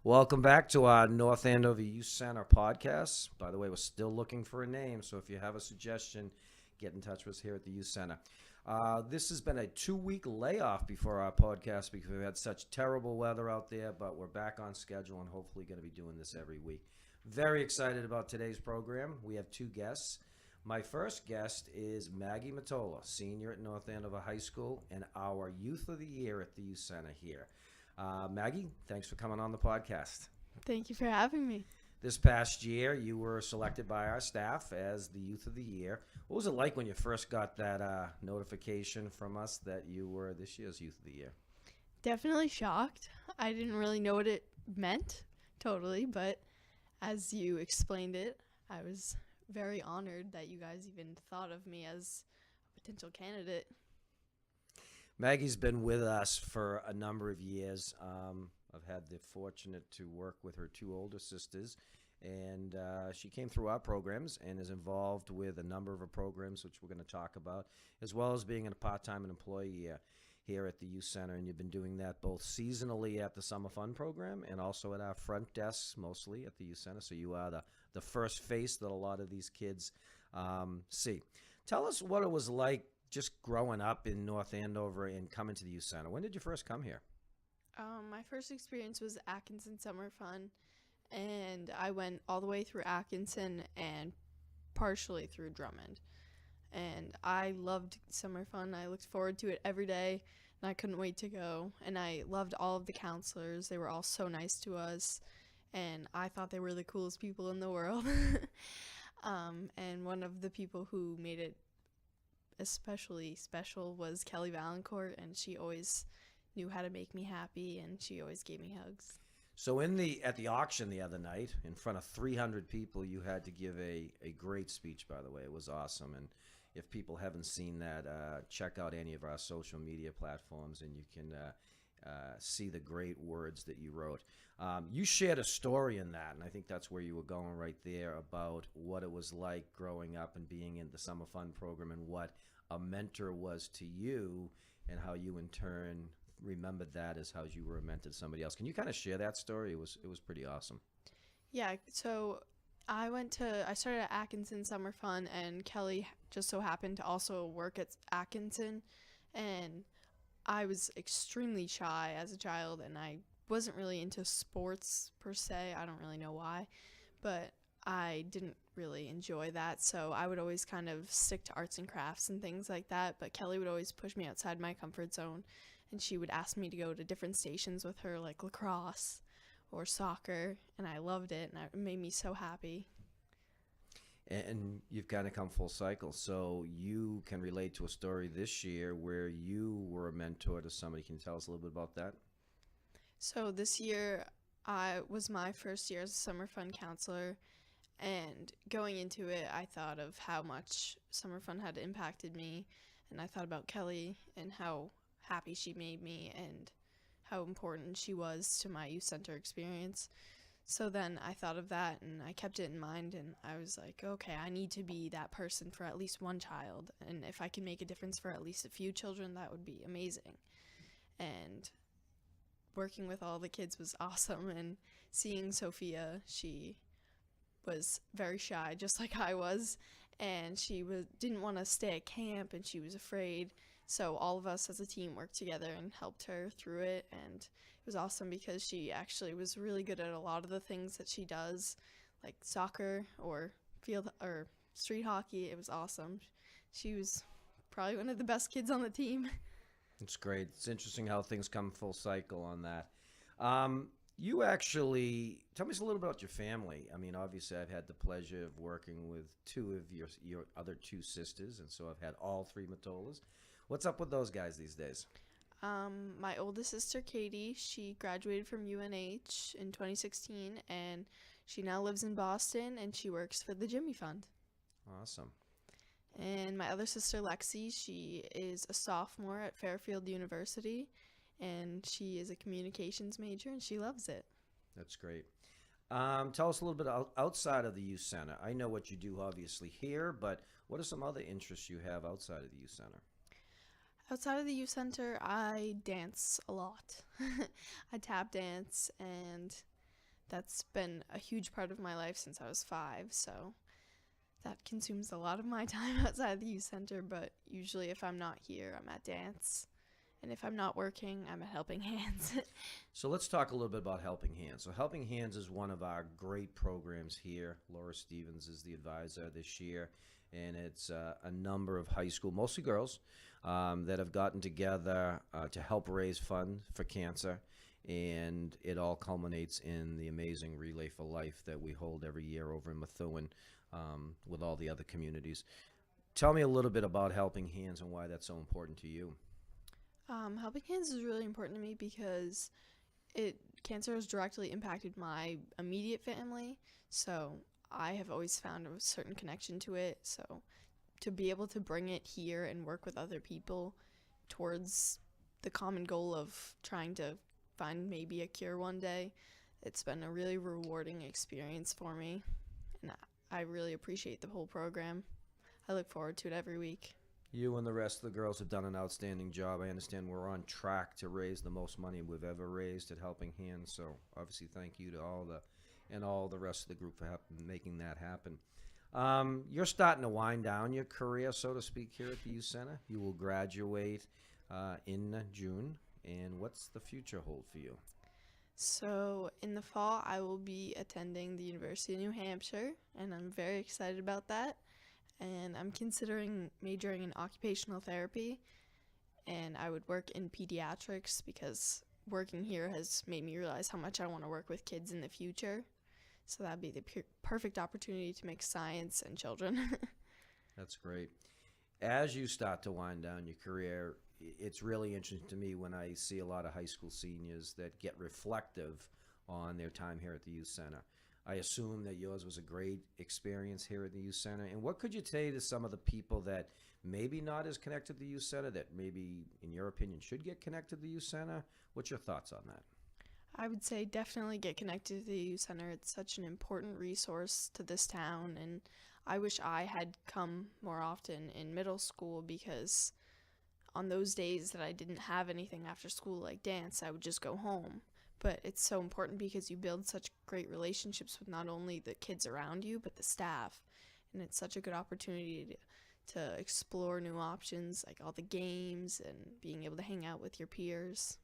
Welcome back to our North Andover Youth Center podcast. By the way, we're still looking for a name, so if you have a suggestion, get in touch with us here at the Youth Center. This has been a 2-week layoff before our podcast because we've had such terrible weather out there, but we're back on schedule and hopefully going to be doing this every week. Very excited about today's program. We have two guests. My first guest is Maggie Mottolo, senior at North Andover High School and our Youth of the Year at the Youth Center here. Maggie, thanks for coming on the podcast. Thank you for having me. This past year, you were selected by our staff as the Youth of the Year. What was it like when you first got that notification from us that you were this year's Youth of the Year? Definitely shocked. I didn't really know what it meant totally, but as you explained it, I was very honored that you guys even thought of me as a potential candidate. Maggie's been with us for a number of years. I've had the fortunate to work with her two older sisters, and she came through our programs and is involved with a number of our programs, which we're going to talk about, as well as being a part-time employee here at the Youth Center. And you've been doing that both seasonally at the Summer Fun program and also at our front desks, mostly at the Youth Center. So you are the first face that a lot of these kids see. Tell us what it was like just growing up in North Andover and coming to the Youth Center. When did you first come here? My first experience was Atkinson Summer Fun, and I went all the way through Atkinson and partially through Drummond. And I loved Summer Fun. I looked forward to it every day, and I couldn't wait to go. And I loved all of the counselors. They were all so nice to us, and I thought they were the coolest people in the world. And one of the people who made it especially special was Kelly Valancourt, and she always knew how to make me happy, and she always gave me hugs. So at the auction the other night, in front of 300 people, you had to give a great speech, by the way. It was awesome. And if people haven't seen that, check out any of our social media platforms, and you can see the great words that you wrote. You shared a story in that, and I think that's where you were going right there, about what it was like growing up and being in the Summer Fun program and what a mentor was to you and how you in turn remembered that as how you were a mentor to somebody else. Can you kind of share that story? It was pretty awesome. Yeah, so I started at Atkinson Summer Fun, and Kelly just so happened to also work at Atkinson, and I was extremely shy as a child, and I wasn't really into sports per se. I don't really know why, but I didn't really enjoy that, so I would always kind of stick to arts and crafts and things like that, but Kelly would always push me outside my comfort zone, and she would ask me to go to different stations with her, like lacrosse or soccer, and I loved it, and it made me so happy. And you've kind of come full cycle, so you can relate to a story this year where you were a mentor to somebody. Can you tell us a little bit about that? So this year was my first year as a Summer Fun counselor, and going into it, I thought of how much Summer Fun had impacted me, and I thought about Kelly and how happy she made me and how important she was to my youth center experience. So then I thought of that, and I kept it in mind, and I was like, okay, I need to be that person for at least one child, and if I can make a difference for at least a few children, that would be amazing. And working with all the kids was awesome, and seeing Sophia, she was very shy, just like I was, and she didn't want to stay at camp, and she was afraid. So all of us as a team worked together and helped her through it, and it was awesome because she actually was really good at a lot of the things that she does, like soccer or field or street hockey. It was awesome. She was probably one of the best kids on the team. It's great. It's interesting how things come full cycle on that. You actually, tell me a little bit about your family. I mean, obviously, I've had the pleasure of working with two of your other two sisters, and so I've had all three Mottolas. What's up with those guys these days? My oldest sister, Katie, she graduated from UNH in 2016, and she now lives in Boston, and she works for the Jimmy Fund. Awesome. And my other sister, Lexi, she is a sophomore at Fairfield University, and she is a communications major, and she loves it. That's great. Tell us a little bit outside of the youth center. I know what you do obviously here, but what are some other interests you have outside of the youth center? Outside of the youth center, I dance a lot. I tap dance, and that's been a huge part of my life since I was 5, so that consumes a lot of my time outside the youth center, but usually if I'm not here, I'm at dance. And if I'm not working, I'm at Helping Hands. So let's talk a little bit about Helping Hands. So Helping Hands is one of our great programs here. Laura Stevens is the advisor this year, and it's a number of high school, mostly girls, that have gotten together to help raise funds for cancer. And it all culminates in the amazing Relay for Life that we hold every year over in Methuen with all the other communities. Tell me a little bit about Helping Hands and why that's so important to you. Helping Hands is really important to me because cancer has directly impacted my immediate family, so I have always found a certain connection to it. So to be able to bring it here and work with other people towards the common goal of trying to find maybe a cure one day, it's been a really rewarding experience for me, and I really appreciate the whole program. I look forward to it every week. You and the rest of the girls have done an outstanding job. I understand we're on track to raise the most money we've ever raised at Helping Hands. So obviously, thank you to all the rest of the group for making that happen. You're starting to wind down your career, so to speak, here at the Youth Center. You will graduate in June. And what's the future hold for you? So in the fall, I will be attending the University of New Hampshire, and I'm very excited about that. And I'm considering majoring in occupational therapy, and I would work in pediatrics because working here has made me realize how much I want to work with kids in the future. So that'd be the perfect opportunity to make science and children. That's great. As you start to wind down your career, it's really interesting to me when I see a lot of high school seniors that get reflective on their time here at the Youth Center. I assume that yours was a great experience here at the Youth Center. And what could you say to some of the people that maybe not as connected to the Youth Center, that maybe, in your opinion, should get connected to the Youth Center? What's your thoughts on that? I would say definitely get connected to the Youth Center. It's such an important resource to this town, and I wish I had come more often in middle school, because on those days that I didn't have anything after school like dance, I would just go home. But it's so important because you build such great relationships with not only the kids around you, but the staff. And it's such a good opportunity to explore new options, like all the games and being able to hang out with your peers.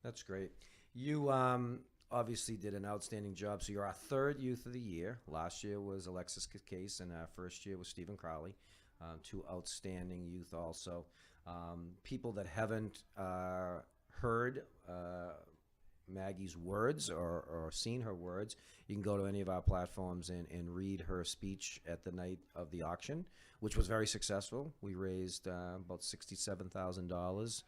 That's great. You obviously did an outstanding job. So you're our third Youth of the Year. Last year was Alexis Case, and our first year was Stephen Crowley. Two outstanding youth also. People that haven't heard Maggie's words or seen her words, you can go to any of our platforms and read her speech at the night of the auction, which was very successful. We raised about $67,000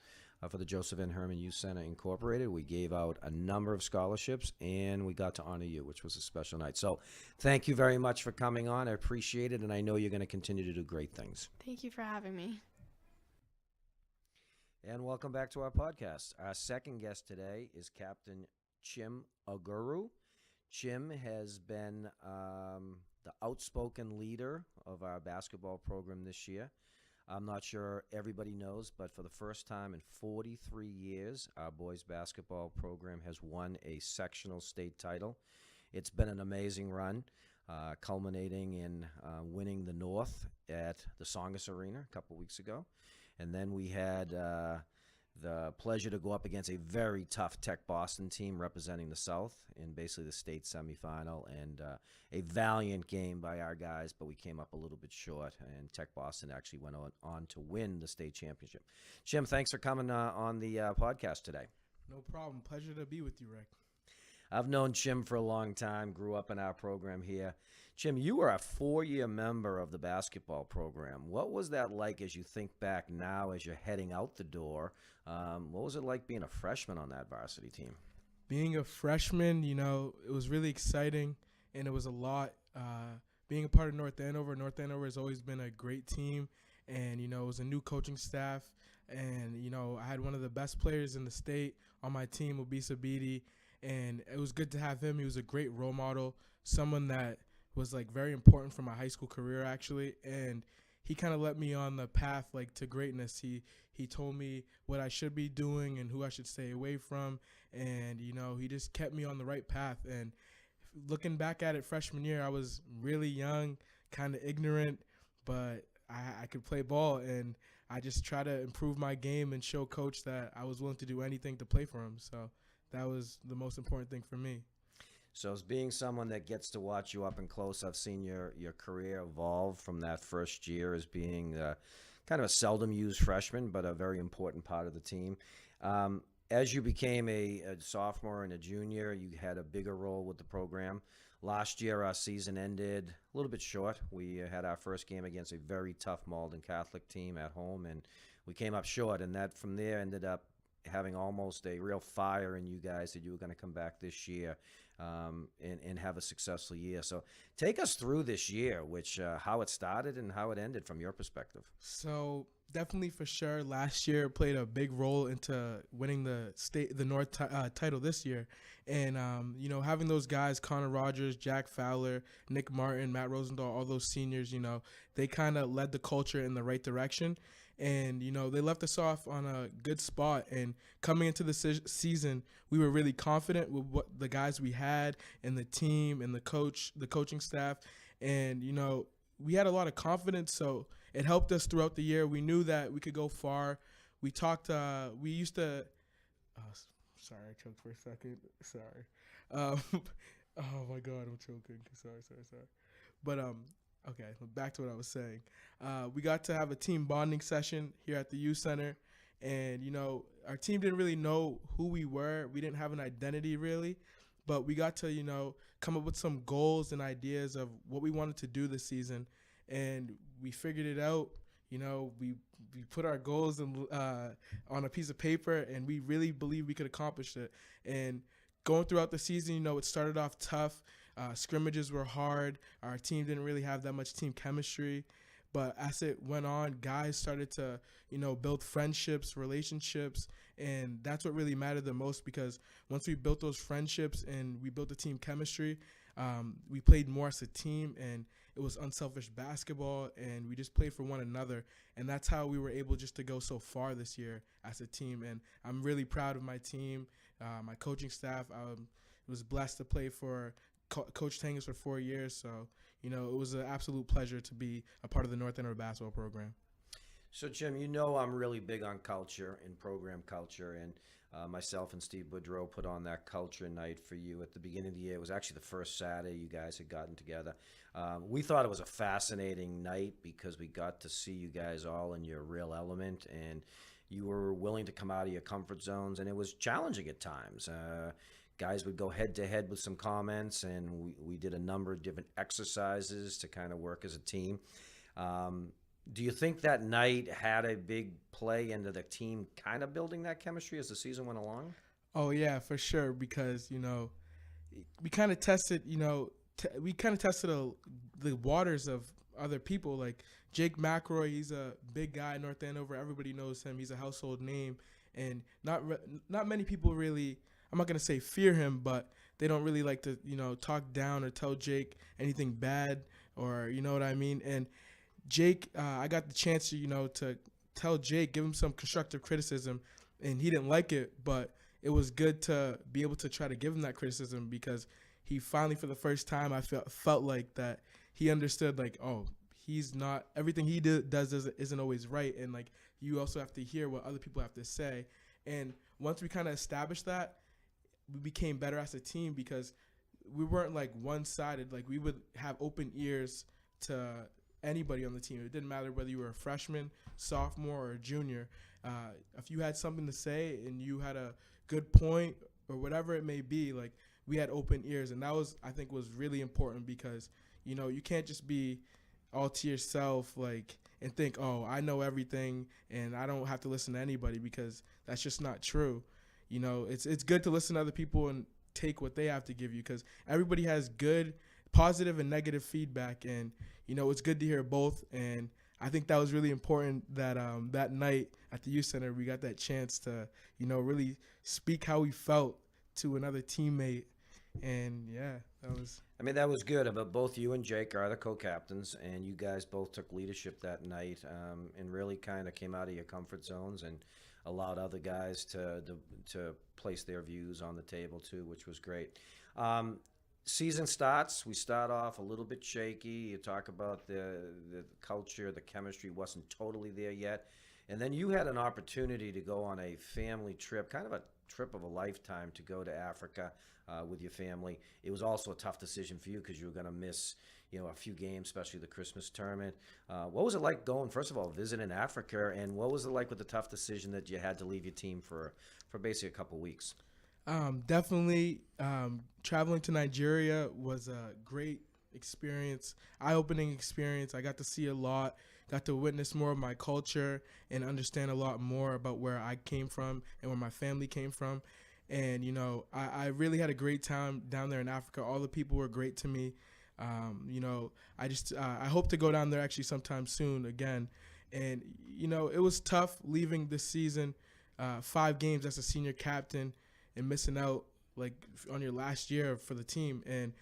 for the Joseph N. Herman Youth Center Incorporated. We gave out a number of scholarships, and we got to honor you, which was a special night. So thank you very much for coming on. I appreciate it, and I know you're going to continue to do great things. Thank you for having me. And welcome back to our podcast. Our second guest today is Captain Chim Ogwuru. Chim has been the outspoken leader of our basketball program this year. I'm not sure everybody knows, but for the first time in 43 years, our boys basketball program has won a sectional state title. It's been an amazing run, culminating in winning the North at the Songus Arena a couple weeks ago. And then we had the pleasure to go up against a very tough Tech Boston team representing the South in basically the state semifinal, and a valiant game by our guys, but we came up a little bit short, and Tech Boston actually went on to win the state championship. Jim, thanks for coming on the podcast today. No problem. Pleasure to be with you, Rick. I've known Chim for a long time, grew up in our program here. Chim, you were a 4-year member of the basketball program. What was that like as you think back now as you're heading out the door? What was it like being a freshman on that varsity team? Being a freshman, it was really exciting, and it was a lot. Being a part of North Andover has always been a great team, and, it was a new coaching staff, and, I had one of the best players in the state on my team, Obisa Beatty, and it was good to have him. He was a great role model, someone that was very important for my high school career, actually, and he kind of let me on the path to greatness. He He told me what I should be doing and who I should stay away from. And, he just kept me on the right path. And looking back at it freshman year, I was really young, kind of ignorant, but I could play ball. And I just try to improve my game and show coach that I was willing to do anything to play for him. So that was the most important thing for me. So as being someone that gets to watch you up and close, I've seen your career evolve from that first year as being kind of a seldom used freshman, but a very important part of the team. As you became a sophomore and a junior, you had a bigger role with the program. Last year, our season ended a little bit short. We had our first game against a very tough Malden Catholic team at home, and we came up short. And that from there ended up having almost a real fire in you guys that you were going to come back this year and have a successful year. So take us through this year, how it started and how it ended from your perspective. So definitely for sure, last year played a big role into winning the North title this year. And, having those guys, Connor Rogers, Jack Fowler, Nick Martin, Matt Rosendahl, all those seniors, they kind of led the culture in the right direction. And, they left us off on a good spot. And coming into the season, we were really confident with what the guys we had and the team and the coaching staff. And, we had a lot of confidence. So it helped us throughout the year. We knew that we could go far. We talked, we used to, sorry, I choked for a second. Sorry. Oh my God, I'm choking. Sorry. But, okay, back to what I was saying. We got to have a team bonding session here at the youth center. And, our team didn't really know who we were. We didn't have an identity really. But we got to, come up with some goals and ideas of what we wanted to do this season. And we figured it out. We put our goals on a piece of paper, and we really believe we could accomplish it. And going throughout the season, it started off tough. Scrimmages were hard. Our team didn't really have that much team chemistry. But as it went on, guys started to, build friendships, relationships, and that's what really mattered the most, because once we built those friendships and we built the team chemistry, we played more as a team, and it was unselfish basketball, and we just played for one another. And that's how we were able just to go so far this year as a team. And I'm really proud of my team, my coaching staff. I was blessed to play for Coach Tangus for 4 years. So, it was an absolute pleasure to be a part of the North Andover basketball program. So, Chim, I'm really big on culture and program culture, and myself and Steve Boudreau put on that culture night for you at the beginning of the year. It was actually the first Saturday you guys had gotten together. We thought it was a fascinating night because we got to see you guys all in your real element, and you were willing to come out of your comfort zones, and it was challenging at times. Guys would go head-to-head with some comments, and we did a number of different exercises to kind of work as a team. Do you think that night had a big play into the team kind of building that chemistry as the season went along? Oh, yeah, for sure, because, we kind of tested, the waters of other people. Like Jake McElroy, he's a big guy in North Andover. Everybody knows him. He's a household name. And not many people really, I'm not going to say fear him, but they don't really like to, talk down or tell Jake anything bad, or you know what I mean? And Jake, I got the chance to, to tell Jake, give him some constructive criticism, and he didn't like it, but it was good to be able to try to give him that criticism, because he finally, for the first time, I felt like that he understood, like, oh, he's not, everything he does isn't always right, and like you also have to hear what other people have to say. And once we kind of established that, we became better as a team, because we weren't like one-sided. Like we would have open ears to anybody on the team. It didn't matter whether you were a freshman, sophomore, or a junior. If you had something to say and you had a good point or whatever it may be, like we had open ears. And that was, I think, was really important, because, you can't just be all to yourself, like, and think, oh, I know everything and I don't have to listen to anybody, because that's just not true. It's good to listen to other people and take what they have to give you, because everybody has good, positive, and negative feedback, and it's good to hear both. And I think that was really important that that night at the youth center we got that chance to really speak how we felt to another teammate, And yeah, that was. I mean, that was good. But both you and Jake are the co-captains, and you guys both took leadership that night, and really kind of came out of your comfort zones and allowed other guys to place their views on the table too, which was great. Um, Season starts. We start off a little bit shaky. You talk about the culture, the chemistry wasn't totally there yet, and then you had an opportunity to go on a family trip, kind of a trip of a lifetime, to go to Africa with your family. It was also a tough decision for you because you were going to miss, a few games, especially the Christmas tournament. What was it like going, first of all, visiting Africa, and what was it like with the tough decision that you had to leave your team for basically a couple weeks? Definitely, traveling to Nigeria was a great experience, eye-opening experience. I got to see a lot, got to witness more of my culture and understand a lot more about where I came from and where my family came from. And, I really had a great time down there in Africa. All the people were great to me. I hope to go down there actually sometime soon again. And, it was tough leaving this season, 5 games as a senior captain and missing out like on your last year for the team. And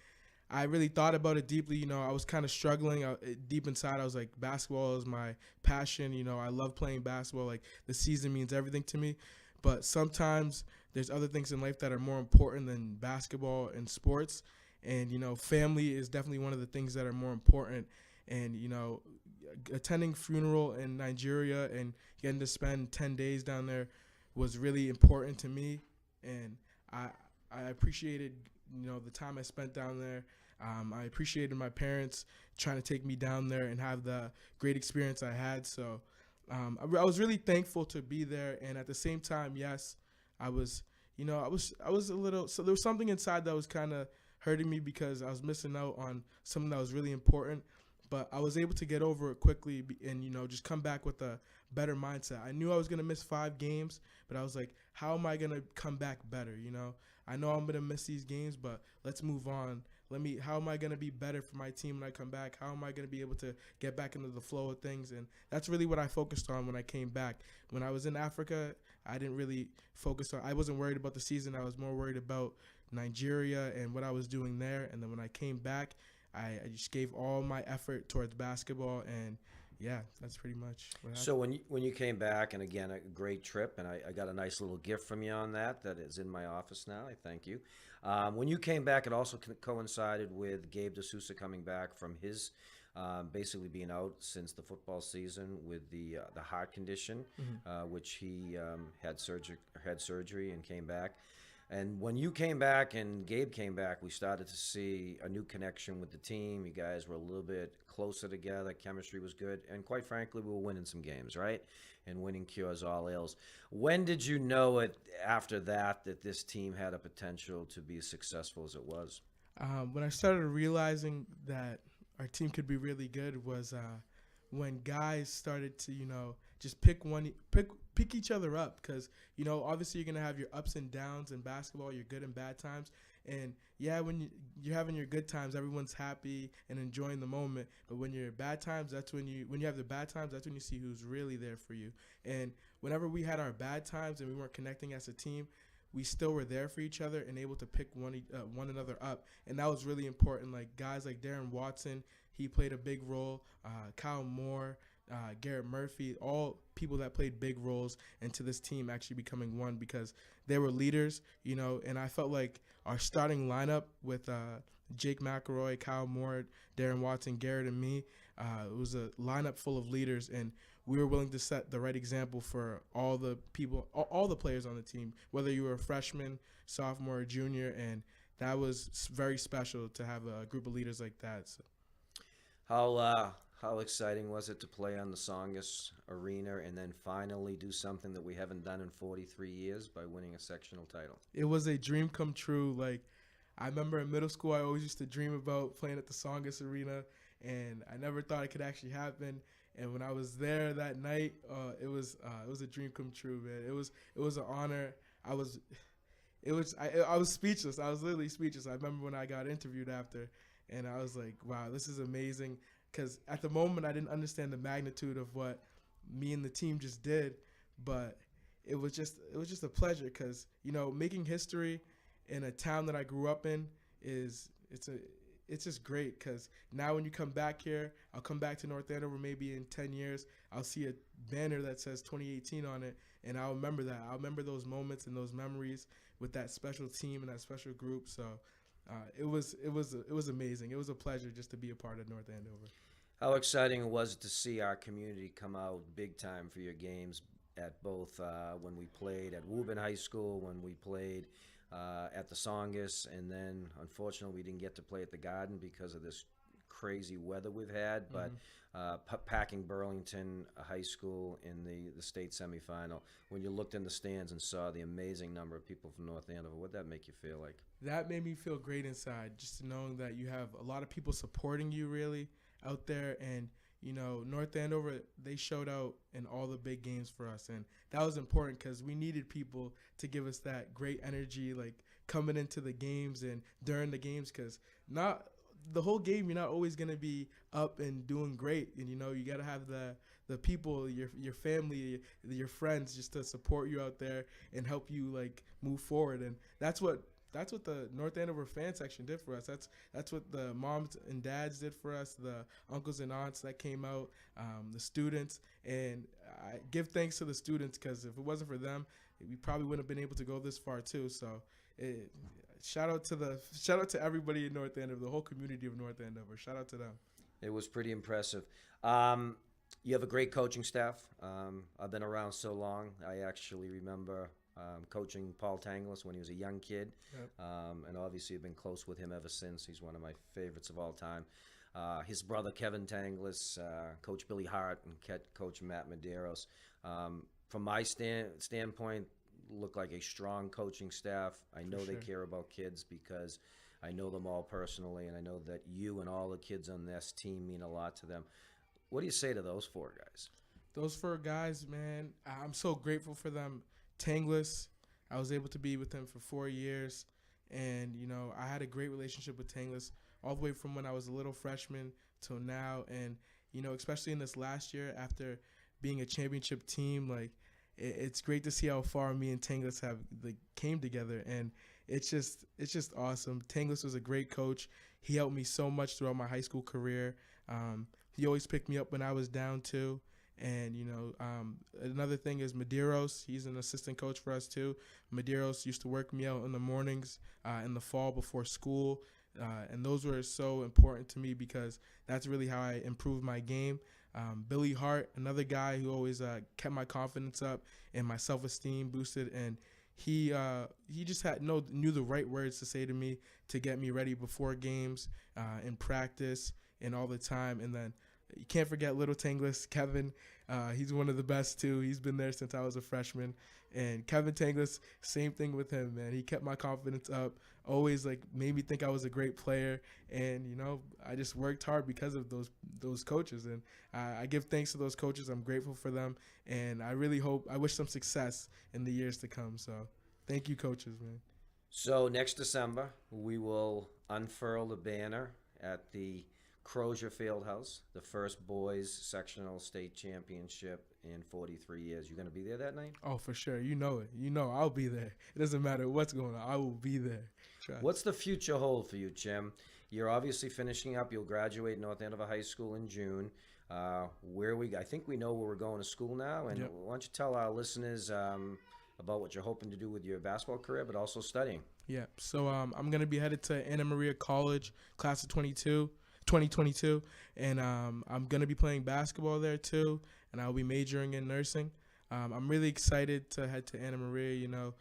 I really thought about it deeply. I was kind of struggling deep inside. I was like, basketball is my passion. I love playing basketball. Like, the season means everything to me. But sometimes there's other things in life that are more important than basketball and sports. And, family is definitely one of the things that are more important. And, attending funeral in Nigeria and getting to spend 10 days down there was really important to me. And I appreciated, the time I spent down there. I appreciated my parents trying to take me down there and have the great experience I had. So I was really thankful to be there. And at the same time, yes, I was a little, so there was something inside that was kind of hurting me because I was missing out on something that was really important. But I was able to get over it quickly and, just come back with a better mindset. I knew I was going to miss 5 games, but I was like, how am I going to come back better? I know I'm going to miss these games, but let's move on. How am I going to be better for my team when I come back? How am I going to be able to get back into the flow of things? And that's really what I focused on when I came back. When I was in Africa, I didn't really I wasn't worried about the season. I was more worried about Nigeria and what I was doing there. And then when I came back, I just gave all my effort towards basketball, and yeah, that's pretty much what happened. So when you came back, and again, a great trip, and I got a nice little gift from you on that is in my office now. I thank you. When you came back, it also coincided with Gabe DeSouza coming back from his basically being out since the football season with the heart condition, which he had surgery and came back. And when you came back and Gabe came back, we started to see a new connection with the team. You guys were a little bit closer together. Chemistry was good. And quite frankly, we were winning some games, right? And winning cures all ills. When did you know it after that this team had a potential to be as successful as it was? When I started realizing that our team could be really good was when guys started to, just pick each other up, because obviously you're gonna have your ups and downs in basketball, your good and bad times, and yeah, when you're having your good times, everyone's happy and enjoying the moment. But when you're bad times, when you have the bad times, that's when you see who's really there for you. And whenever we had our bad times and we weren't connecting as a team, we still were there for each other and able to pick one another up, and that was really important. Like guys like Darren Watson, he played a big role. Kyle Moore. Garrett Murphy, all people that played big roles into this team actually becoming one, because they were leaders, and I felt like our starting lineup with Jake McElroy, Kyle Moore, Darren Watson, Garrett, and me, it was a lineup full of leaders, and we were willing to set the right example for all the people, all the players on the team, whether you were a freshman, sophomore, or junior, and that was very special to have a group of leaders like that. So. How exciting was it to play on the Songus Arena and then finally do something that we haven't done in 43 years by winning a sectional title? It was a dream come true. Like, I remember in middle school, I always used to dream about playing at the Songus Arena, and I never thought it could actually happen. And when I was there that night, it was a dream come true, man. It was an honor. I was speechless. I was literally speechless. I remember when I got interviewed after, and I was like, wow, this is amazing. Because at the moment, I didn't understand the magnitude of what me and the team just did, but it was just a pleasure. Because making history in a town that I grew up in, it's just great because now when you come back here, I'll come back to North Andover maybe in 10 years. I'll see a banner that says 2018 on it, and I'll remember that. I'll remember those moments and those memories with that special team and that special group. So it was amazing. It was a pleasure just to be a part of North Andover. How exciting it was to see our community come out big time for your games at both when we played at Woburn High School, when we played at the Songus, and then unfortunately we didn't get to play at the Garden because of this crazy weather we've had, but packing Burlington High School in the state semifinal, when you looked in the stands and saw the amazing number of people from North Andover, what did that make you feel like? That made me feel great inside, just knowing that you have a lot of people supporting you really out there. And you know, North Andover, they showed out in all the big games for us, and that was important because we needed people to give us that great energy, like coming into the games and during the games, because not the whole game you're not always going to be up and doing great, and you know, you got to have the people, your family, your friends, just to support you out there and help you like move forward. And that's what the North Andover fan section did for us. That's what the moms and dads did for us, the uncles and aunts that came out, the students. And I give thanks to the students because if it wasn't for them, we probably wouldn't have been able to go this far too. So shout out to everybody in North Andover, the whole community of North Andover. Shout out to them. It was pretty impressive. You have a great coaching staff. I've been around so long. I actually remember coaching Paul Tanglis when he was a young kid. Yep. And obviously I've been close with him ever since. He's one of my favorites of all time. His brother Kevin Tanglis, Coach Billy Hart, and Coach Matt Medeiros. From my standpoint, look like a strong coaching staff. I know they care about kids because I know them all personally, and I know that you and all the kids on this team mean a lot to them. What do you say to those four guys? Those four guys, man, I'm so grateful for them. Tanglis, I was able to be with him for 4 years, and you know, I had a great relationship with Tanglis all the way from when I was a little freshman till now. And you know, especially in this last year after being a championship team, like it's great to see how far me and Tanglis have like came together, and it's just awesome. Tanglis was a great coach. He helped me so much throughout my high school career. He always picked me up when I was down too. And, you know, another thing is Medeiros. He's an assistant coach for us, too. Medeiros used to work me out in the mornings in the fall before school. And those were so important to me because that's really how I improved my game. Billy Hart, another guy who always kept my confidence up and my self-esteem boosted. And he just knew the right words to say to me to get me ready before games, in practice, and all the time. And then you can't forget little Tanglis, Kevin. He's one of the best too. He's been there since I was a freshman. And Kevin Tanglis, same thing with him, man. He kept my confidence up, always like made me think I was a great player. And you know, I just worked hard because of those coaches. And I give thanks to those coaches. I'm grateful for them, and I wish them success in the years to come. So thank you, coaches, man. So next December we will unfurl the banner at the Crozier Fieldhouse, the first boys sectional state championship in 43 years. You going to be there that night? Oh, for sure. You know it. You know I'll be there. It doesn't matter what's going on. I will be there. What's the future hold for you, Chim? You're obviously finishing up. You'll graduate North Andover High School in June. I think we know where we're going to school now. And Yep. Why don't you tell our listeners about what you're hoping to do with your basketball career, but also studying? Yeah. So I'm going to be headed to Anna Maria College, class of 2022, and I'm going to be playing basketball there too, and I'll be majoring in nursing. I'm really excited to head to Anna Maria, you know,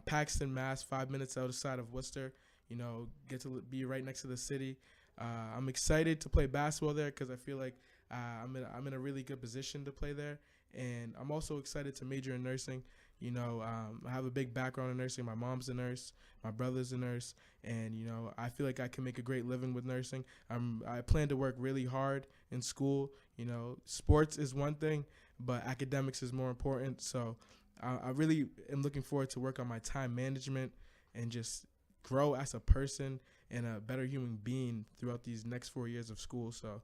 Paxton, Mass, 5 minutes outside of Worcester, you know, get to be right next to the city. I'm excited to play basketball there because I feel like I'm in a really good position to play there, and I'm also excited to major in nursing. You know, I have a big background in nursing. My mom's a nurse. My brother's a nurse. And, you know, I feel like I can make a great living with nursing. I plan to work really hard in school. You know, sports is one thing, but academics is more important. So I really am looking forward to work on my time management and just grow as a person and a better human being throughout these next 4 years of school. So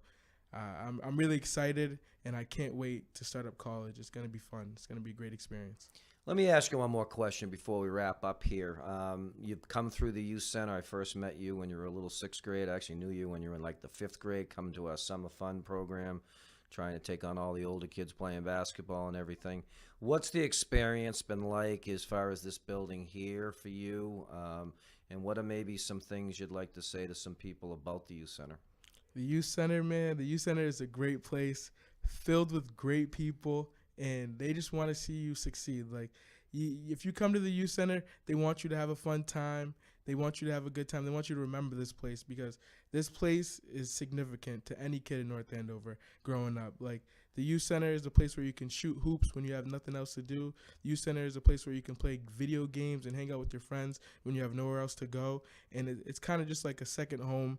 I'm really excited, and I can't wait to start up college. It's going to be fun. It's going to be a great experience. Let me ask you one more question before we wrap up here. You've come through the youth center. I first met you when you were a little sixth grade. I actually knew you when you were in like the fifth grade, come to our summer fun program, trying to take on all the older kids playing basketball and everything. What's the experience been like as far as this building here for you? And what are maybe some things you'd like to say to some people about the youth center? The youth center, man, the youth center is a great place filled with great people, and they just want to see you succeed. Like, if you come to the youth center, they want you to have a fun time. They want you to have a good time. They want you to remember this place because this place is significant to any kid in North Andover growing up. Like, the youth center is a place where you can shoot hoops when you have nothing else to do. The youth center is a place where you can play video games and hang out with your friends when you have nowhere else to go. And it's kind of just like a second home.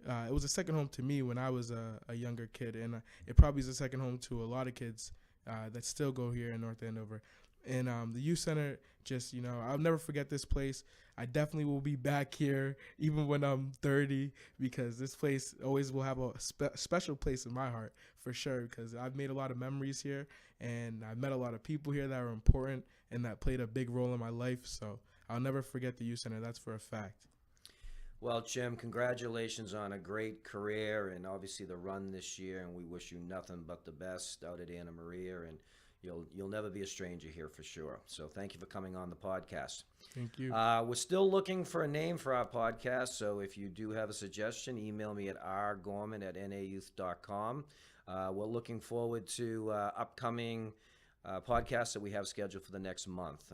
It was a second home to me when I was a younger kid, and it probably is a second home to a lot of kids that still go here in North Andover. And the youth center, just, I'll never forget this place. I definitely will be back here even when I'm 30 because this place always will have a special place in my heart for sure because I've made a lot of memories here and I've met a lot of people here that are important and that played a big role in my life. So I'll never forget the youth center. That's for a fact. Well, Chim, congratulations on a great career and obviously the run this year, and we wish you nothing but the best out at Anna Maria, and you'll never be a stranger here for sure. So thank you for coming on the podcast. Thank you. We're still looking for a name for our podcast, so if you do have a suggestion, email me at rgorman@nayouth.com. We're looking forward to upcoming podcasts that we have scheduled for the next month.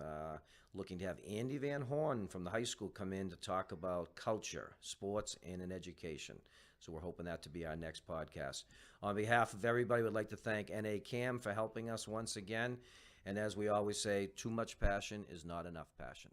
Looking to have Andy Van Horn from the high school come in to talk about culture, sports, and in education. So we're hoping that to be our next podcast. On behalf of everybody, we'd like to thank NA Cam for helping us once again. And as we always say, too much passion is not enough passion.